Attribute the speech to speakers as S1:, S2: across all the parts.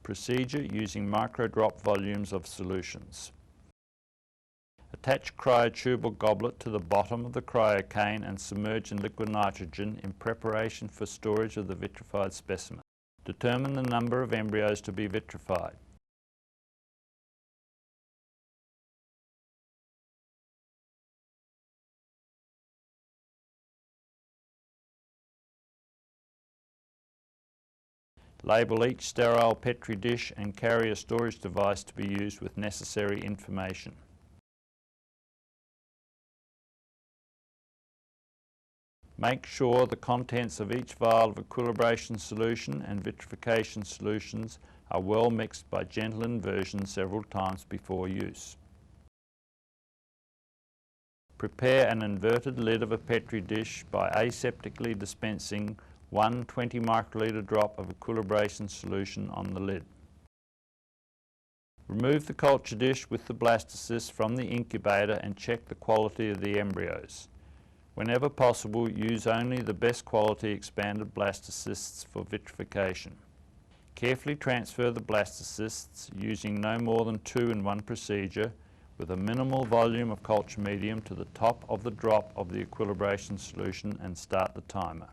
S1: Procedure using microdrop volumes of solutions. Attach cryotubal goblet to the bottom of the cryocane and submerge in liquid nitrogen in preparation for storage of the vitrified specimen. Determine the number of embryos to be vitrified. Label each sterile Petri dish and carry a storage device to be used with necessary information. Make sure the contents of each vial of equilibration solution and vitrification solutions are well mixed by gentle inversion several times before use. Prepare an inverted lid of a Petri dish by aseptically dispensing 1 20 microliter drop of equilibration solution on the lid. Remove the culture dish with the blastocyst from the incubator and check the quality of the embryos. Whenever possible, use only the best quality expanded blastocysts for vitrification. Carefully transfer the blastocysts using no more than 2 in one procedure with a minimal volume of culture medium to the top of the drop of the equilibration solution and start the timer.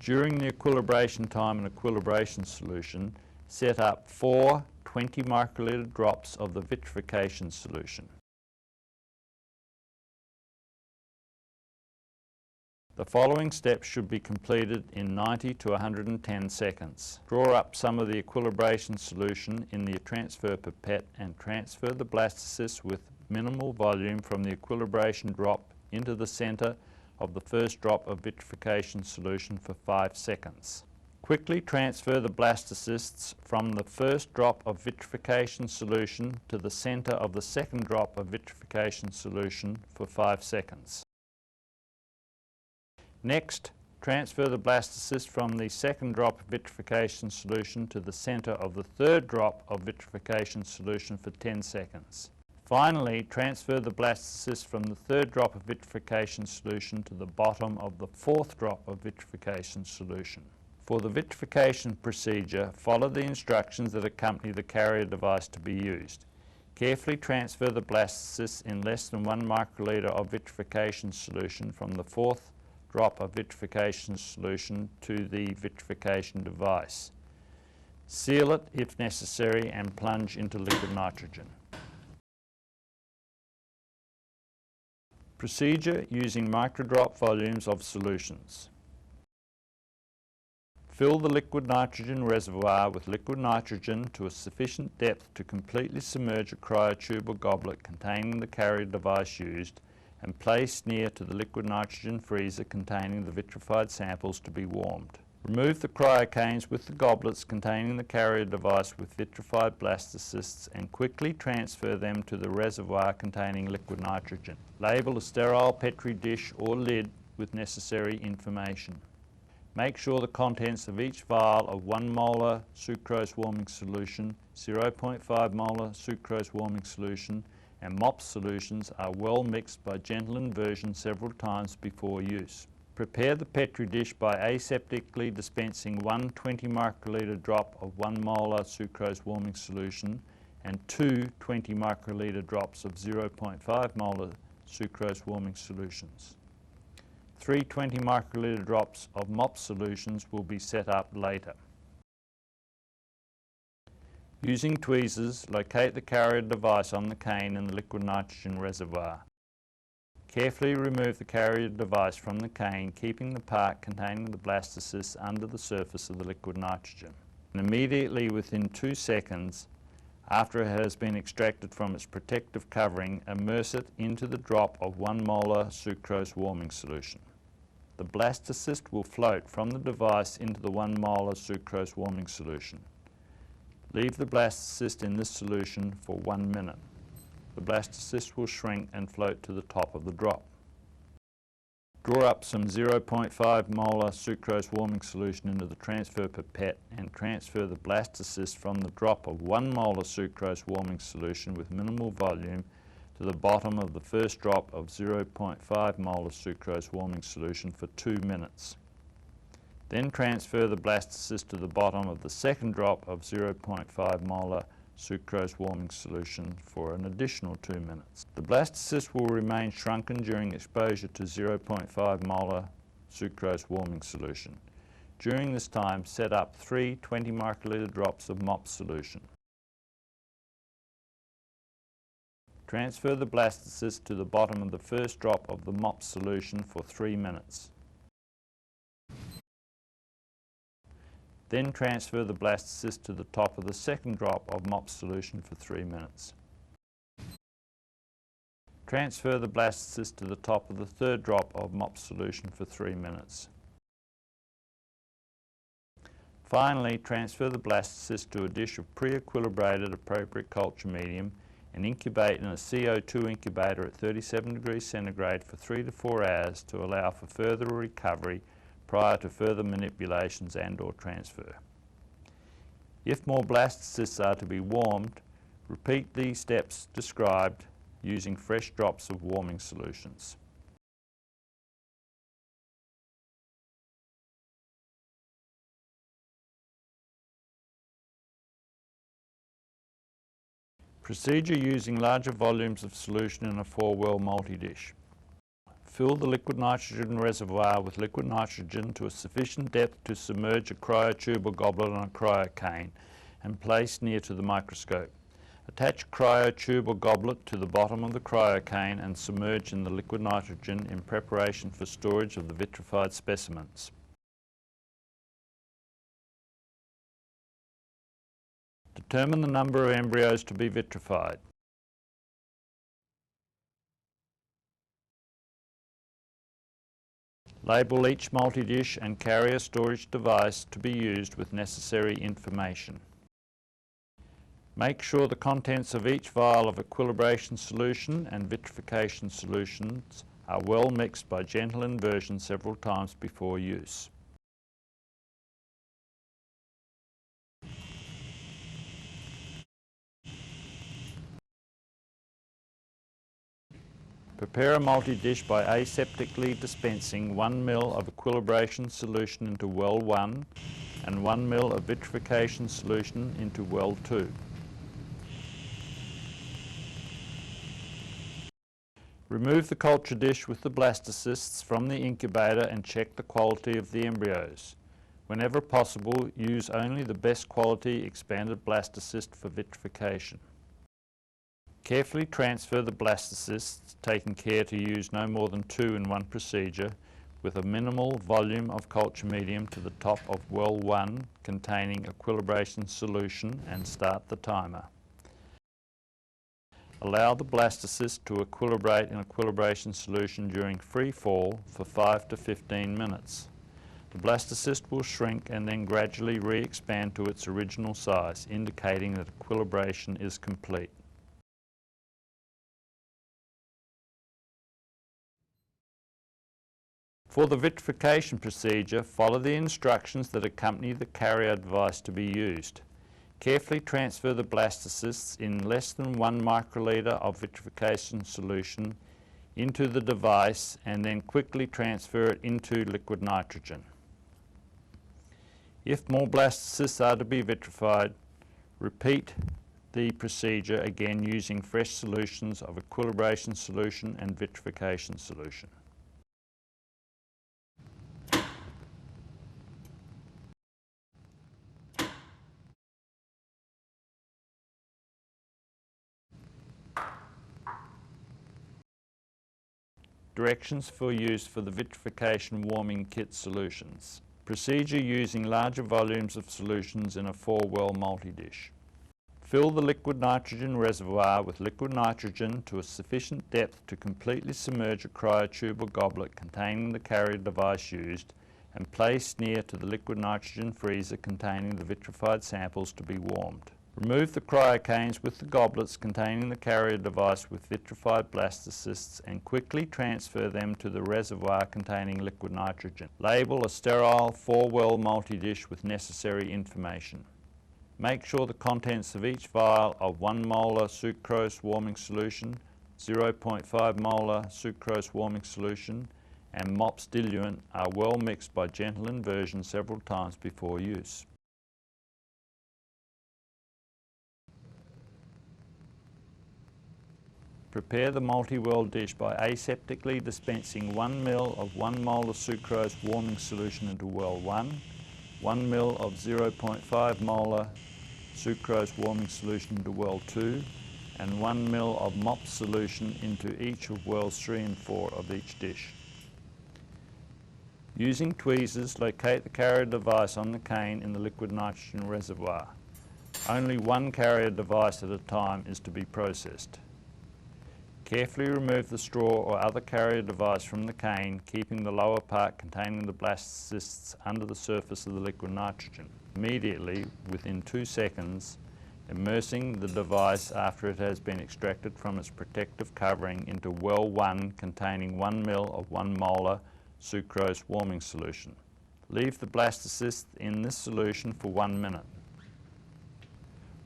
S1: During the equilibration time in equilibration solution, set up 4 20 microliter drops of the vitrification solution. The following steps should be completed in 90 to 110 seconds. Draw up some of the equilibration solution in the transfer pipette and transfer the blastocyst with minimal volume from the equilibration drop into the center of the first drop of vitrification solution for 5 seconds. Quickly transfer the blastocysts from the first drop of vitrification solution to the center of the second drop of vitrification solution for 5 seconds. Next, transfer the blastocyst from the second drop of vitrification solution to the center of the third drop of vitrification solution for 10 seconds. Finally, transfer the blastocyst from the third drop of vitrification solution to the bottom of the fourth drop of vitrification solution. For the vitrification procedure, follow the instructions that accompany the carrier device to be used. Carefully transfer the blastocyst in less than 1 microliter of vitrification solution from the fourth drop of vitrification solution to the vitrification device. Seal it if necessary and plunge into liquid nitrogen. Procedure using microdrop volumes of solutions. Fill the liquid nitrogen reservoir with liquid nitrogen to a sufficient depth to completely submerge a cryotubal goblet containing the carrier device used and place near to the liquid nitrogen freezer containing the vitrified samples to be warmed. Remove the cryocanes with the goblets containing the carrier device with vitrified blastocysts and quickly transfer them to the reservoir containing liquid nitrogen. Label a sterile Petri dish or lid with necessary information. Make sure the contents of each vial of 1 molar sucrose warming solution, 0.5 molar sucrose warming solution, and MOPS solutions are well mixed by gentle inversion several times before use. Prepare the Petri dish by aseptically dispensing 1 20 microliter drop of 1 molar sucrose warming solution and 2 20 microliter drops of 0.5 molar sucrose warming solutions. 3 20 microliter drops of MOPS solutions will be set up later. Using tweezers, locate the carrier device on the cane in the liquid nitrogen reservoir. Carefully remove the carrier device from the cane, keeping the part containing the blastocyst under the surface of the liquid nitrogen. And immediately within 2 seconds, after it has been extracted from its protective covering, immerse it into the drop of 1 molar sucrose warming solution. The blastocyst will float from the device into the 1 molar sucrose warming solution. Leave the blastocyst in this solution for 1 minute. The blastocyst will shrink and float to the top of the drop. Draw up some 0.5 molar sucrose warming solution into the transfer pipette and transfer the blastocyst from the drop of 1 molar sucrose warming solution with minimal volume to the bottom of the first drop of 0.5 molar sucrose warming solution for 2 minutes. Then transfer the blastocyst to the bottom of the second drop of 0.5 molar sucrose warming solution for an additional 2 minutes. The blastocyst will remain shrunken during exposure to 0.5 molar sucrose warming solution. During this time, set up 3 20 microliter drops of MOP solution. Transfer the blastocyst to the bottom of the first drop of the MOP solution for 3 minutes. Then transfer the blastocyst to the top of the second drop of MOP solution for 3 minutes. Transfer the blastocyst to the top of the third drop of MOP solution for 3 minutes. Finally, transfer the blastocyst to a dish of pre-equilibrated appropriate culture medium and incubate in a CO2 incubator at 37 degrees centigrade for 3 to 4 hours to allow for further recovery prior to further manipulations and/or transfer. If more blastocysts are to be warmed, repeat these steps described using fresh drops of warming solutions. Procedure using larger volumes of solution in a 4-well multi-dish. Fill the liquid nitrogen reservoir with liquid nitrogen to a sufficient depth to submerge a cryotube or goblet on a cryocane and place near to the microscope. Attach a cryotube or goblet to the bottom of the cryocane and submerge in the liquid nitrogen in preparation for storage of the vitrified specimens. Determine the number of embryos to be vitrified. Label each multi-dish and carrier storage device to be used with necessary information. Make sure the contents of each vial of equilibration solution and vitrification solutions are well mixed by gentle inversion several times before use. Prepare a multi-dish by aseptically dispensing 1 ml of equilibration solution into well 1 and 1 ml of vitrification solution into well 2. Remove the culture dish with the blastocysts from the incubator and check the quality of the embryos. Whenever possible, use only the best quality expanded blastocyst for vitrification. Carefully transfer the blastocysts, taking care to use no more than 2 in one procedure, with a minimal volume of culture medium to the top of well 1 containing equilibration solution and start the timer. Allow the blastocyst to equilibrate in equilibration solution during free fall for 5 to 15 minutes. The blastocyst will shrink and then gradually re-expand to its original size, indicating that equilibration is complete. For the vitrification procedure, follow the instructions that accompany the carrier device to be used. Carefully transfer the blastocysts in less than 1 microliter of vitrification solution into the device and then quickly transfer it into liquid nitrogen. If more blastocysts are to be vitrified, repeat the procedure again using fresh solutions of equilibration solution and vitrification solution. Directions for use for the vitrification warming kit solutions. Procedure using larger volumes of solutions in a 4-well multi-dish. Fill the liquid nitrogen reservoir with liquid nitrogen to a sufficient depth to completely submerge a cryotube or goblet containing the carrier device used and place near to the liquid nitrogen freezer containing the vitrified samples to be warmed. Remove the cryocanes with the goblets containing the carrier device with vitrified blastocysts and quickly transfer them to the reservoir containing liquid nitrogen. Label a sterile 4-well multi-dish with necessary information. Make sure the contents of each vial of 1 molar sucrose warming solution, 0.5 molar sucrose warming solution, and MOPS diluent are well mixed by gentle inversion several times before use. Prepare the multi-well dish by aseptically dispensing 1 ml of 1 molar sucrose warming solution into well 1, 1 ml of 0.5 molar sucrose warming solution into well 2, and 1 ml of MOPS solution into each of wells 3 and 4 of each dish. Using tweezers, locate the carrier device on the cane in the liquid nitrogen reservoir. Only one carrier device at a time is to be processed. Carefully remove the straw or other carrier device from the cane, keeping the lower part containing the blastocysts under the surface of the liquid nitrogen. Immediately, within 2 seconds, immersing the device after it has been extracted from its protective covering into well 1 containing 1 ml of 1 molar sucrose warming solution. Leave the blastocysts in this solution for 1 minute.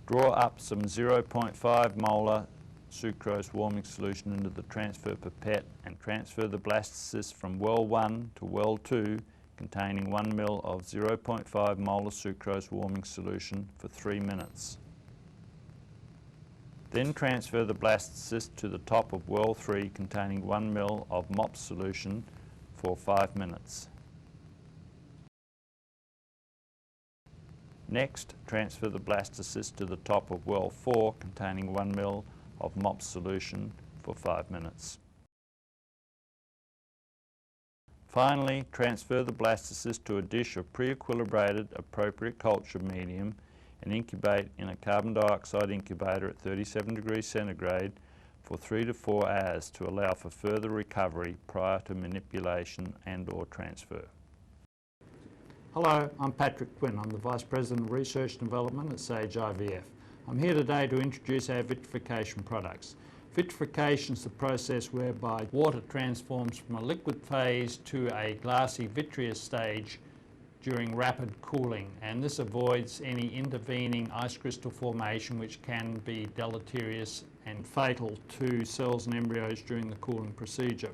S1: Draw up some 0.5 molar sucrose warming solution into the transfer pipette and transfer the blastocysts from well 1 to well 2 containing 1 ml of 0.5 molar sucrose warming solution for 3 minutes. Then transfer the blastocyst to the top of well 3 containing 1 ml of MOPS solution for 5 minutes. Next, transfer the blastocyst to the top of well 4 containing 1 ml of MOPS solution for 5 minutes. Finally, transfer the blastocyst to a dish of pre-equilibrated appropriate culture medium and incubate in a carbon dioxide incubator at 37 degrees centigrade for 3 to 4 hours to allow for further recovery prior to manipulation and/or transfer.
S2: Hello, I'm Patrick Quinn. I'm the Vice President of Research and Development at Sage IVF. I'm here today to introduce our vitrification products. Vitrification is the process whereby water transforms from a liquid phase to a glassy vitreous stage during rapid cooling, and this avoids any intervening ice crystal formation which can be deleterious and fatal to cells and embryos during the cooling procedure.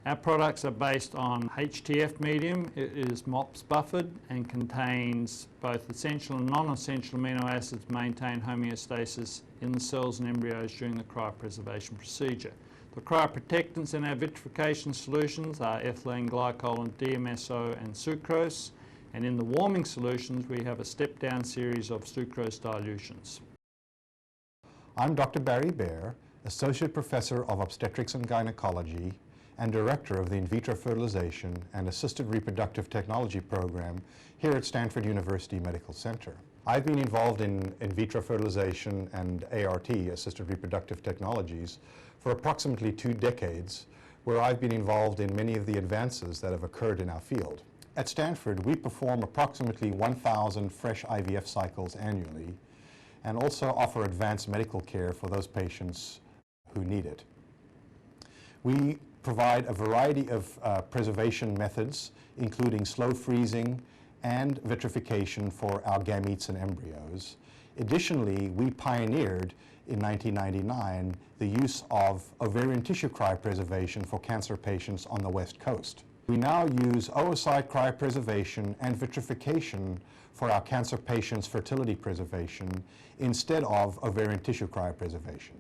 S2: Our products are based on HTF medium. It is MOPS buffered and contains both essential and non-essential amino acids to maintain homeostasis in the cells and embryos during the cryopreservation procedure. The cryoprotectants in our vitrification solutions are ethylene glycol and DMSO and sucrose, and in the warming solutions we have a step-down series of sucrose dilutions.
S3: I'm Dr. Barry Baer, Associate Professor of Obstetrics and Gynecology and Director of the In Vitro Fertilization and Assisted Reproductive Technology Program here at Stanford University Medical Center. I've been involved in vitro fertilization and ART, Assisted Reproductive Technologies, for approximately 2 decades, where I've been involved in many of the advances that have occurred in our field. At Stanford, we perform approximately 1,000 fresh IVF cycles annually and also offer advanced medical care for those patients who need it. We provide a variety of preservation methods, including slow freezing and vitrification for our gametes and embryos. Additionally, we pioneered in 1999 the use of ovarian tissue cryopreservation for cancer patients on the West Coast. We now use oocyte cryopreservation and vitrification for our cancer patients' fertility preservation instead of ovarian tissue cryopreservation.